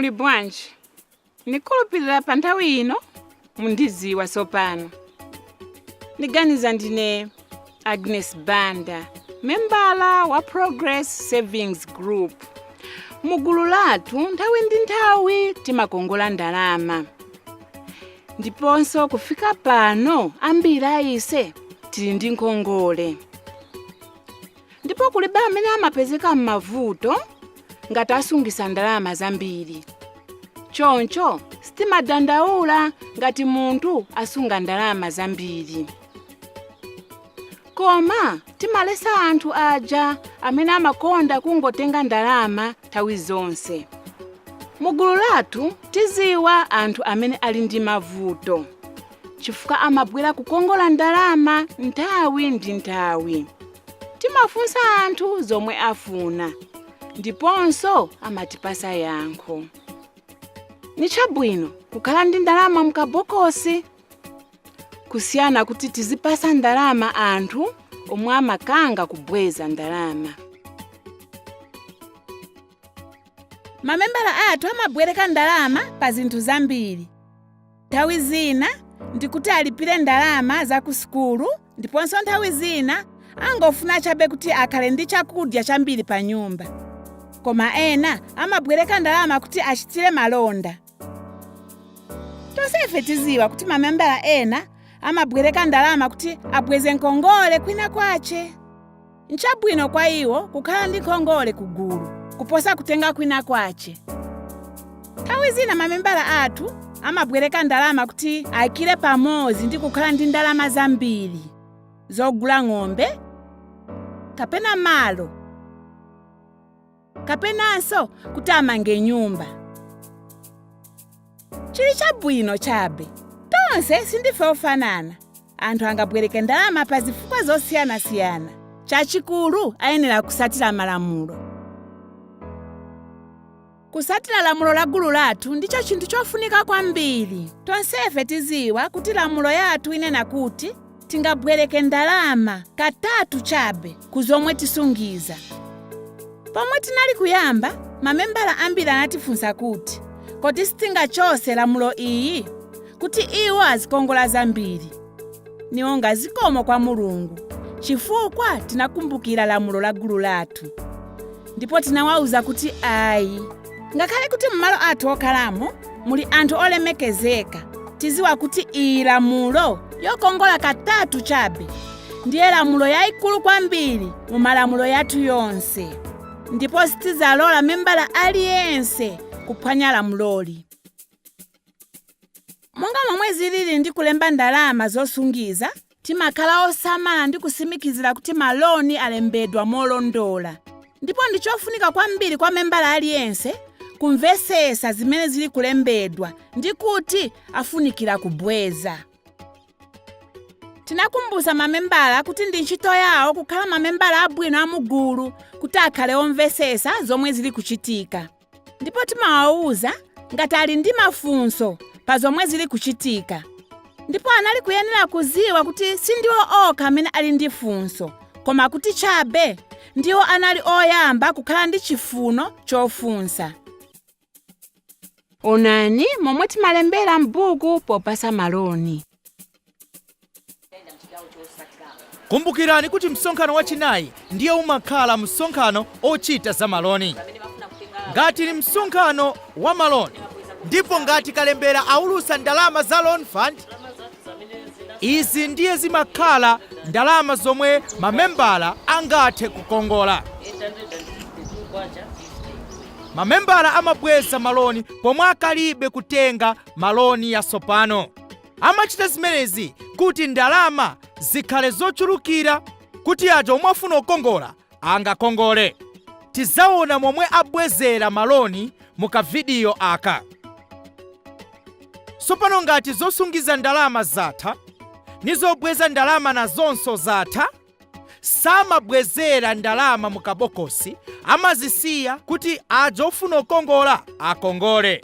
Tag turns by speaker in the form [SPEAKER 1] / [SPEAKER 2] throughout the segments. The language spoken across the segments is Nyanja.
[SPEAKER 1] Muli bwanji? Nikhulupirira pa nthawi ino mundidziwa tsopano. Ndiganiza ndine Agnes Banda, membala wa Progress Savings Group. Mugulu lathu nthawi ndi nthawi timakongola ndalama. Ndiponso kufika pano ambiri aise tili ndi nkhongole. Ndipo kulibe amene amapezeka m'mavuto ngati asungisa ndalama zambiri. Choncho sitimadandaula ngati munthu asunga ndalama zambiri. Koma timalesa anthu aja amene amakonda kungotenga ndalama nthawi zonse. Mugulu lathu tiziwa anthu amene ali ndi mavuto, chifukwa amabwera kukongola ndalama nthawi ndi nthawi. Timafunsa anthu zomwe afuna, ndiponso amatipasa yankho. Ni chabwino kukhala ndi ndalama mkabokosi, kusiyana kuti tizipasa ndalama anthu omwe amakanga kubweza ndalama. Mamembala athu amabwereka ndalama pa zinthu zambiri. Nthawi zina ndikuti alipire ndalama za ku sukulu, ndiponso nthawi zina angofuna chabe kuti akhale ndi chakudya chambiri pa nyumba. Koma ena amabwereka ndalama kuti achitire malonda. Tonsefe tiziwa kuti mamembala ena amabwereka ndalama kuti abweze nkhongole kwina kwache. Nchabwino kwa iwo kukhala ndi nkhongole kugulu kuposa kutenga kwina kwache. Nthawi zina mamembala athu amabwereka ndalama kuti ayikire pamodzi ndi kukhala ndi ndalama zambiri zogula ng'ombe, kapena malo, kapenanso kuti amange nyumba. Chili chabwino chabe. Tonse sindife ofanana. Anthu angabwereke ndalama pa zifukwa zosiyanasiyana. Chachikulu ayenera kusatira malamulo. Kusatira lamulo la gulu lathu ndicho chinthu chofunika kwambiri. Tonsefe tiziwa kuti lamulo yathu inena kuti tingabwereke ndalama katatu chabe kuzomwe tisungiza. Pomwe tinali kuyamba, mamembala ambiri anatifunsa kuti kodi sitingachose lamulo iyi kuti iwo azikongola zambiri. Niwonga zikomo kwa Mulungu chifukwa tinakumbukira lamulo la gulu lathu. Ndipo tinawauza kuti ayi, ngakhale kuti mmalo athu okhalamo muli anthu olemekezeka, tiziwa kuti iyi lamulo yokongola katatu chabe ndiye lamulo yayikulu kwambiri mu malamulo yathu yonse. Ndipo sitizalola membala aliyense kuphwanya lamuloli. Monga momwe zilili ndi kulemba ndalama zosungiza, timakhala osamala ndi kusimikizira kuti maloni alembedwa molondola. Ndipo ndichofunika kwambiri kwa membala aliyense kumvesesa zimene zili kulembedwa ndi kuti afunikira kubweza. Tinakumbusa mamembala kuti ndi ntchito yawo kukhala mamembala abwino amugulu kuti akhale omvesesa zomwe zili kuchitika. Ndipo timawawuza ngati ali ndi mafunso pa zomwe zili kuchitika. Ndipo anali kuyenera kuziwa kuti sindiwo okha amene ali ndi funso, koma kuti chabe ndiwo anali oyamba kukhala ndi chifuno chofunsa. Onani momwe timalembera m'buku popasa maloni.
[SPEAKER 2] Kumbukirani kuti msonkhano wachinayi ndiye umakhala msonkhano ochita za maloni. Ngati ni msonkhano wa maloni, ndipo ngati kalembera aulusa ndalama za loan fund, izi ndiye zimakhala ndalama zomwe mamembala angathe kukongola. Mamembala amabweza maloni pomwe akalibe kutenga maloni yatsopano. Amachita zimenezi kuti ndalama zikhale zochulukira kuti aja omwe afuna kukongola angakongole. Tizaona momwe abwezera maloni mu kavidiyo aka. Sopano ngati zosungiza ndalama zatha, nizobweza ndalama nazonso zatha, samabwezera ndalama mu kabokosi, amazisiya kuti aja ofuna kukongola akongole.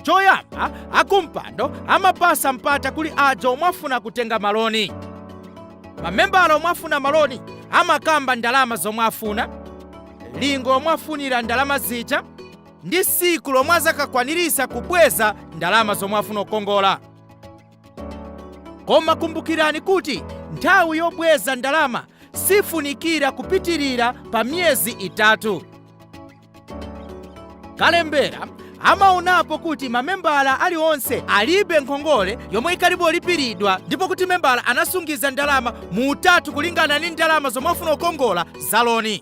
[SPEAKER 2] Choyamba, akumpando amapasa mpata kuli aja omwe afuna kutenga maloni. Mamembala omwe afuna maloni amakamba ndalama zomwe afuna, lingo omwe afunira ndalama zija, ndi tsiku lomwe azakakwanirisa kubweza ndalama zomwe afuna kukongola. Koma kumbukirani kuti nthawi yobweza ndalama sifunikira kupitirira pa miyezi itatu. Kalembera amaonapo kuti mamembala aliwonse alibe nkhongole yomwe ikalipo lipiridwa ndipo kuti membala anasungiza ndalama mu utatu kulingana ndi ndalama zomwe afuna kukongola za loni.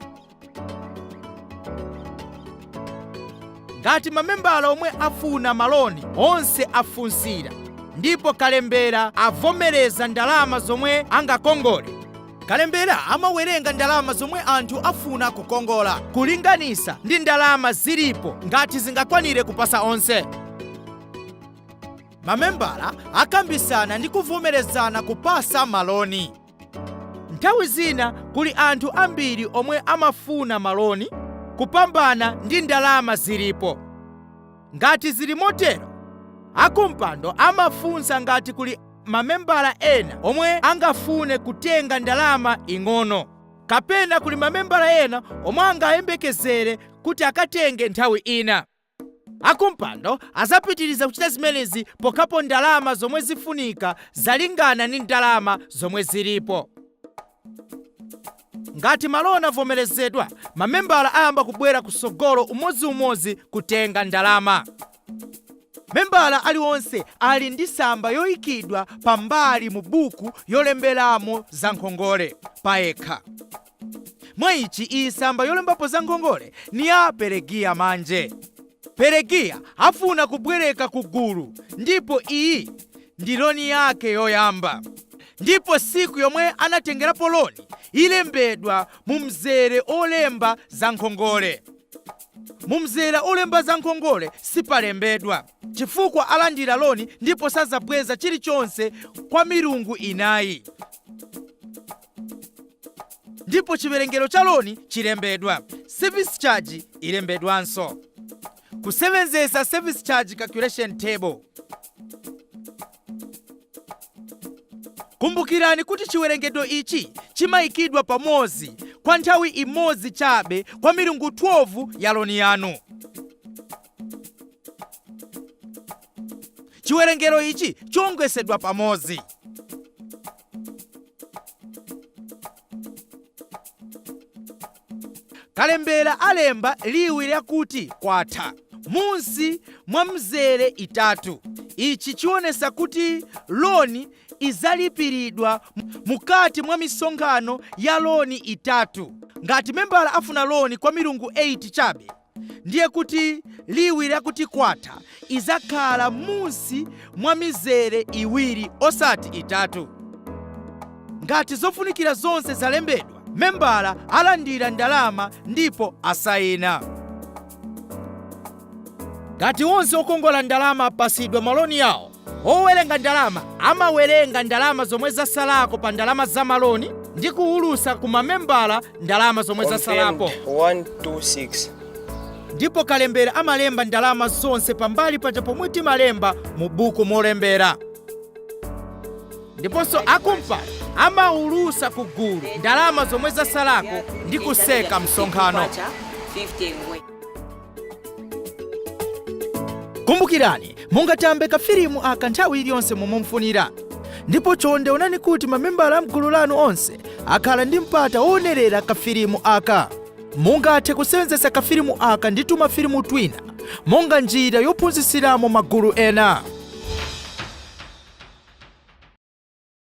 [SPEAKER 2] Ngati mamembala omwe afuna maloni onse afunsira ndipo kalembera avomereza ndalama zomwe angakongole, kalembera amawerenga ndalama zomwe anthu afuna kukongola kulinganisa ndi ndalama zilipo ngati zingakwanire kupasa onse. Mamembala akambisana ndi kuvomerezana kupasa maloni. Nthawi zina kuli anthu ambiri omwe amafuna maloni kupambana ndi ndalama zilipo. Ngati zili motero, akumpando amafunsa ngati kuli mamembala ena omwe angafune kutenga ndalama ing'ono, kapena kuli mamembala ena omwe angayembekezere kuti akatenge nthawi ina. Akumpando azapitiriza kuchita zimenezi pokapo ndalama zomwe zifunika zalingana ndi ndalama zomwe zilipo. Ngati maloni avomerezedwa, mamembala ayamba kubwera kusogolo umodziumodzi kutenga ndalama. Membala aliwonse ali ndi samba yoyikidwa pambali mu buku yolemberamo za nkhongole payekha. Mwa ichi iyi samba yolembapo za nkhongole ni ya Peregiya manje. Peregiya afuna kubwereka ku gulu ndipo iyi ndi loni yake yoyamba. Ndipo siku yomwe anatengerapo loni ilembedwa mu mzere olemba za nkhongole. Mu mzere olemba za nkhongole sipalembedwa chifukwa alandira loni ndipo sazabweza chilichonse kwa milungu inayi. Ndipo chiwerengero cha loni chilembedwa, service charge ilembedwanso. Kusevenzesa service charge calculation table. Kumbukirani kuti chiwerengero ichi chimayikidwa pamodzi kwa nthawi imodzi chabe kwa milungu 12 ya loni yanu. Chiwerengero ichi chongwesedwa pamodzi. Kalembera alemba liwu lyakuti kwatha munsi mwa mzere itatu. Ichi chionesa kuti loni izalipiridwa mukati mwa misonkhano ya loni itatu. Ngati membala afuna loni kwa milungu 8 chabe, ndiye kuti liwu lyakuti kwatha izakhala munsi mwa mizere iwiri osati itatu. Ngati zofunikira zonse zalembedwa, membala alandira ndalama ndipo asayina. Ngati onse okongola ndalama apasidwa maloni yawo, owerenga ndalama amawerenga ndalama zomwe zasalako pa ndalama za maloni ndi kuwulusa ku mamembala ndalama zomwe zasalapo.
[SPEAKER 3] 126.
[SPEAKER 2] Ndipo kalembera amalemba ndalama zonse pambali paja pomwe timalemba mu buku molembera. Ndiponso akumpando amawulusa ku gulu ndalama zomwe zasalako ndi kuseka msonkhano. Kumbukirani, mungatambe kafilimu aka nthawi iliyonse momwe mufunira. Ndipo chonde onani kuti mamembala a mgulu lanu onse akhala ndi mpata woonerera kafilimu aka. Mungathe kusenzesa kafilimu aka ndi tumafilimu twina monga njira yophunzitsiramo magulu ena.